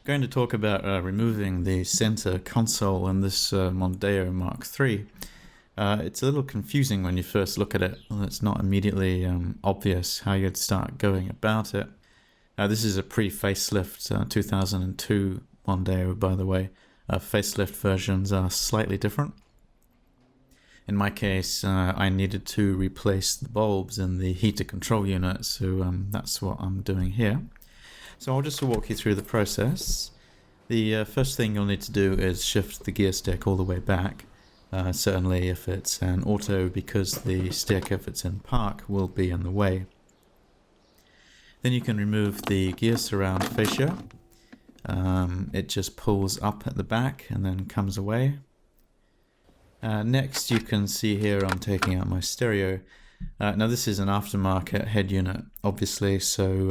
Going to talk about removing the center console in this Mondeo Mk3. It's a little confusing when you first look at it. It's not immediately obvious how you'd start going about it. This is a pre-facelift 2002 Mondeo, by the way. Facelift versions are slightly different. In my case, I needed to replace the bulbs in the heater control unit, so that's what I'm doing here. So I'll just walk you through the process. The first thing you'll need to do is shift the gear stick all the way back. Certainly if it's an auto, because the stick, if it's in park, will be in the way. Then you can remove the gear surround fascia. It just pulls up at the back and then comes away. Next you can see here I'm taking out my stereo. Now this is an aftermarket head unit, obviously, so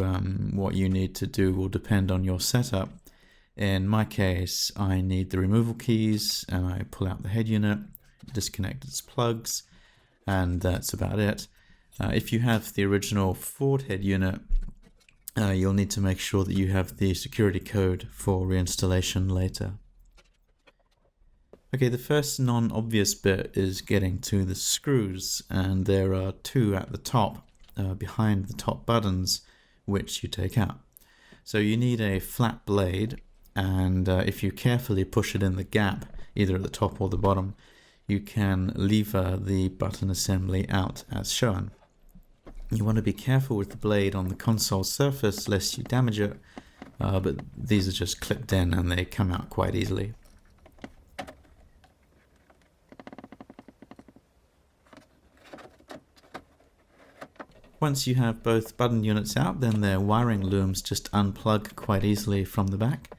what you need to do will depend on your setup. In my case, I need the removal keys, and I pull out the head unit, disconnect its plugs, and that's about it. If you have the original Ford head unit, you'll need to make sure that you have the security code for reinstallation later. Okay, the first non-obvious bit is getting to the screws, and there are two at the top, behind the top buttons, which you take out. So you need a flat blade, and if you carefully push it in the gap, either at the top or the bottom, you can lever the button assembly out as shown. You want to be careful with the blade on the console surface lest you damage it, but these are just clipped in and they come out quite easily. Once you have both button units out, then their wiring looms just unplug quite easily from the back,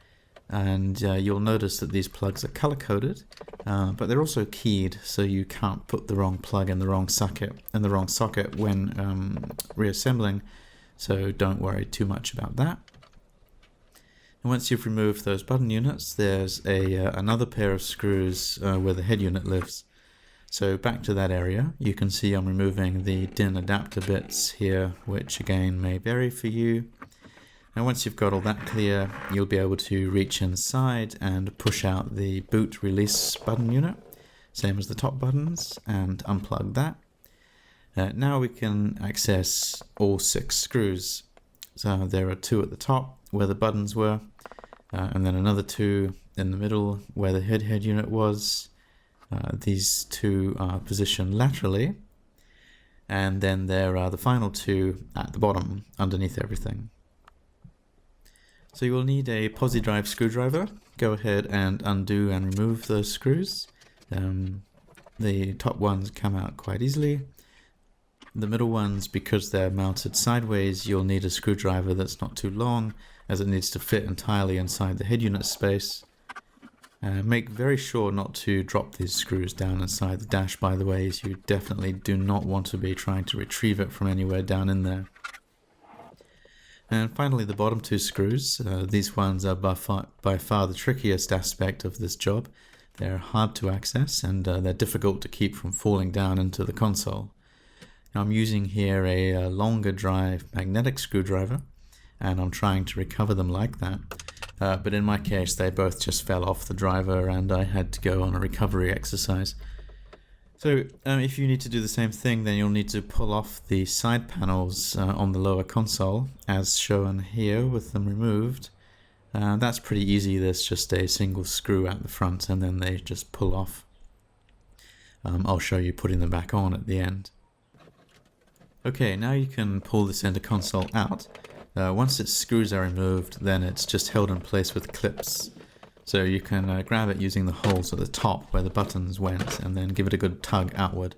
and you'll notice that these plugs are color-coded, but they're also keyed, so you can't put the wrong plug in the wrong socket when reassembling, so don't worry too much about that. And once you've removed those button units, there's another pair of screws where the head unit lives. So back to that area, you can see I'm removing the DIN adapter bits here, which again may vary for you. And once you've got all that clear, you'll be able to reach inside and push out the boot release button unit, same as the top buttons, and unplug that. Now we can access all 6 screws. So there are 2 at the top where the buttons were, and then another 2 in the middle where the head unit was. These 2 are positioned laterally, and then there are the final 2 at the bottom underneath everything. So you will need a pozidriv screwdriver. Go ahead and undo and remove those screws. The top ones come out quite easily. The middle ones, because they're mounted sideways, you'll need a screwdriver that's not too long, as it needs to fit entirely inside the head unit space. Make very sure not to drop these screws down inside the dash, by the way, as you definitely do not want to be trying to retrieve it from anywhere down in there. And finally, the bottom 2 screws. These ones are by far the trickiest aspect of this job. They're hard to access, and they're difficult to keep from falling down into the console. Now, I'm using here a longer drive magnetic screwdriver, and I'm trying to recover them like that. But in my case, they both just fell off the driver and I had to go on a recovery exercise. So if you need to do the same thing, then you'll need to pull off the side panels on the lower console, as shown here with them removed. That's pretty easy. There's just a single screw at the front and then they just pull off. I'll show you putting them back on at the end. Okay, now you can pull the center console out. Once its screws are removed, then it's just held in place with clips. So you can grab it using the holes at the top where the buttons went and then give it a good tug outward.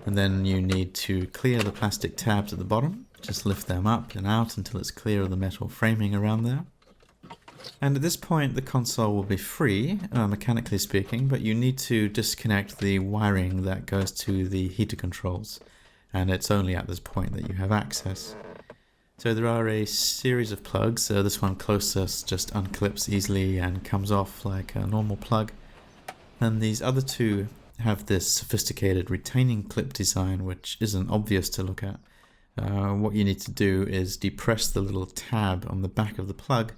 And then you need to clear the plastic tabs at the bottom. Just lift them up and out until it's clear of the metal framing around there. And at this point the console will be free, mechanically speaking, but you need to disconnect the wiring that goes to the heater controls. And it's only at this point that you have access. So there are a series of plugs. This one closest just unclips easily and comes off like a normal plug. And these other 2 have this sophisticated retaining clip design, which isn't obvious to look at. What you need to do is depress the little tab on the back of the plug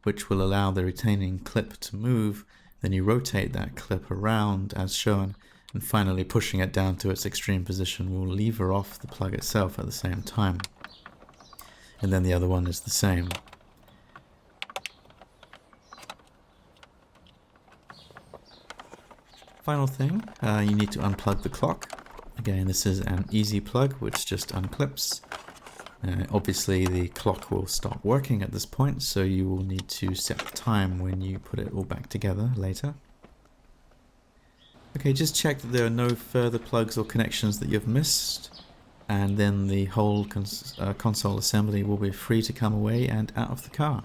which will allow the retaining clip to move. Then you rotate that clip around as shown, and finally pushing it down to its extreme position will lever off the plug itself at the same time. And then the other one is the same. Final thing, you need to unplug the clock. Again, this is an easy plug which just unclips. Obviously the clock will stop working at this point, so you will need to set the time when you put it all back together later. Okay, just check that there are no further plugs or connections that you've missed, and then the whole console assembly will be free to come away and out of the car.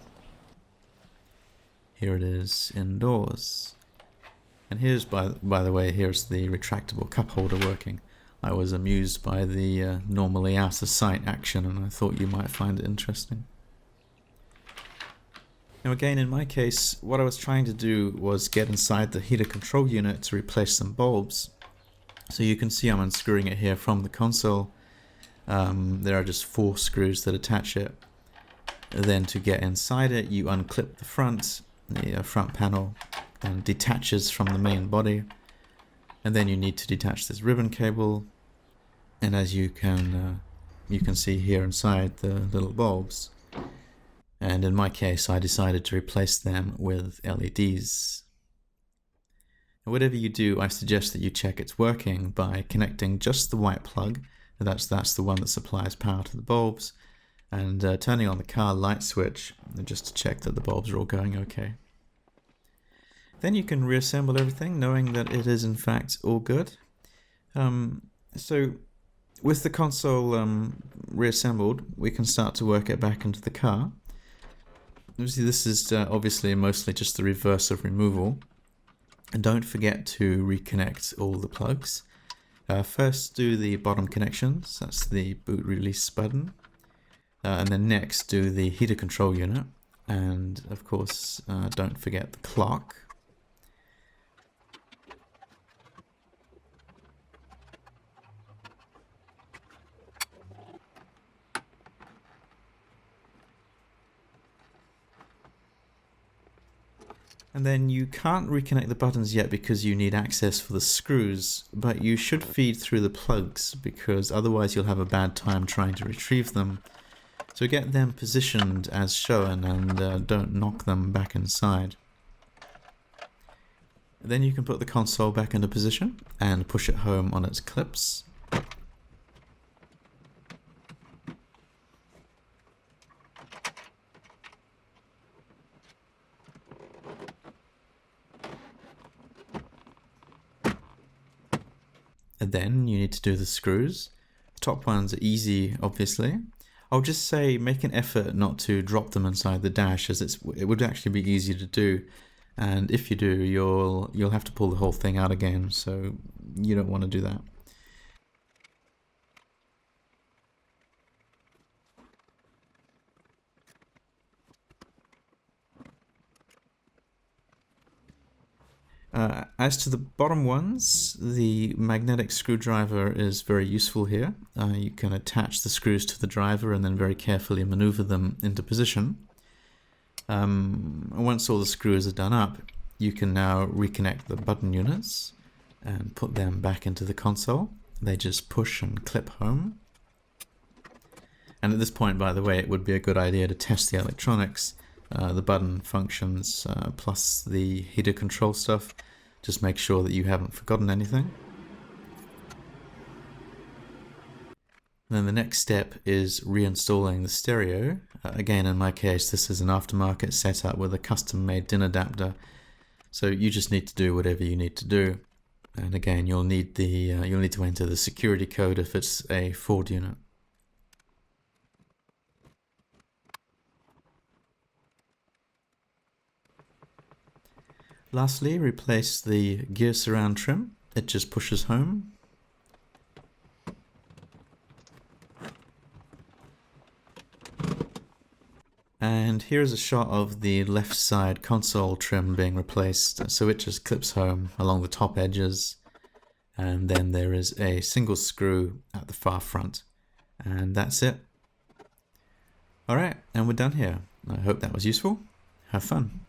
Here it is indoors. And here's, by the way, here's the retractable cup holder working. I was amused by the normally out of sight action, and I thought you might find it interesting. Now again, in my case, what I was trying to do was get inside the heater control unit to replace some bulbs. So you can see I'm unscrewing it here from the console. There are just 4 screws that attach it. Then to get inside it, you unclip the front panel, and detaches from the main body. And then you need to detach this ribbon cable. And as you can see here inside the little bulbs. And in my case, I decided to replace them with LEDs. And whatever you do, I suggest that you check it's working by connecting just the white plug. That's the one that supplies power to the bulbs. And turning on the car light switch, just to check that the bulbs are all going okay. Then you can reassemble everything, knowing that it is in fact all good. So with the console reassembled, we can start to work it back into the car. Obviously, this is obviously mostly just the reverse of removal. And don't forget to reconnect all the plugs. First do the bottom connections, that's the boot release button. And then next do the heater control unit. And of course, don't forget the clock. And then you can't reconnect the buttons yet because you need access for the screws, but you should feed through the plugs because otherwise you'll have a bad time trying to retrieve them. So get them positioned as shown and don't knock them back inside. Then you can put the console back into position and push it home on its clips. And then you need to do the screws. The top ones are easy, obviously. I'll just say make an effort not to drop them inside the dash, as it would actually be easy to do. And if you do, you'll have to pull the whole thing out again, so you don't want to do that. As to the bottom ones, the magnetic screwdriver is very useful here. You can attach the screws to the driver and then very carefully maneuver them into position. Once all the screws are done up, you can now reconnect the button units and put them back into the console. They just push and clip home. And at this point, by the way, it would be a good idea to test the electronics, the button functions, plus the heater control stuff. Just make sure that you haven't forgotten anything. Then the next step is reinstalling the stereo. Again, in my case, this is an aftermarket setup with a custom-made DIN adapter. So you just need to do whatever you need to do. And again, you'll need to enter the security code if it's a Ford unit. Lastly, replace the gear surround trim. It just pushes home. And here's a shot of the left side console trim being replaced. So it just clips home along the top edges. And then there is a single screw at the far front. And that's it. Alright, and we're done here. I hope that was useful. Have fun.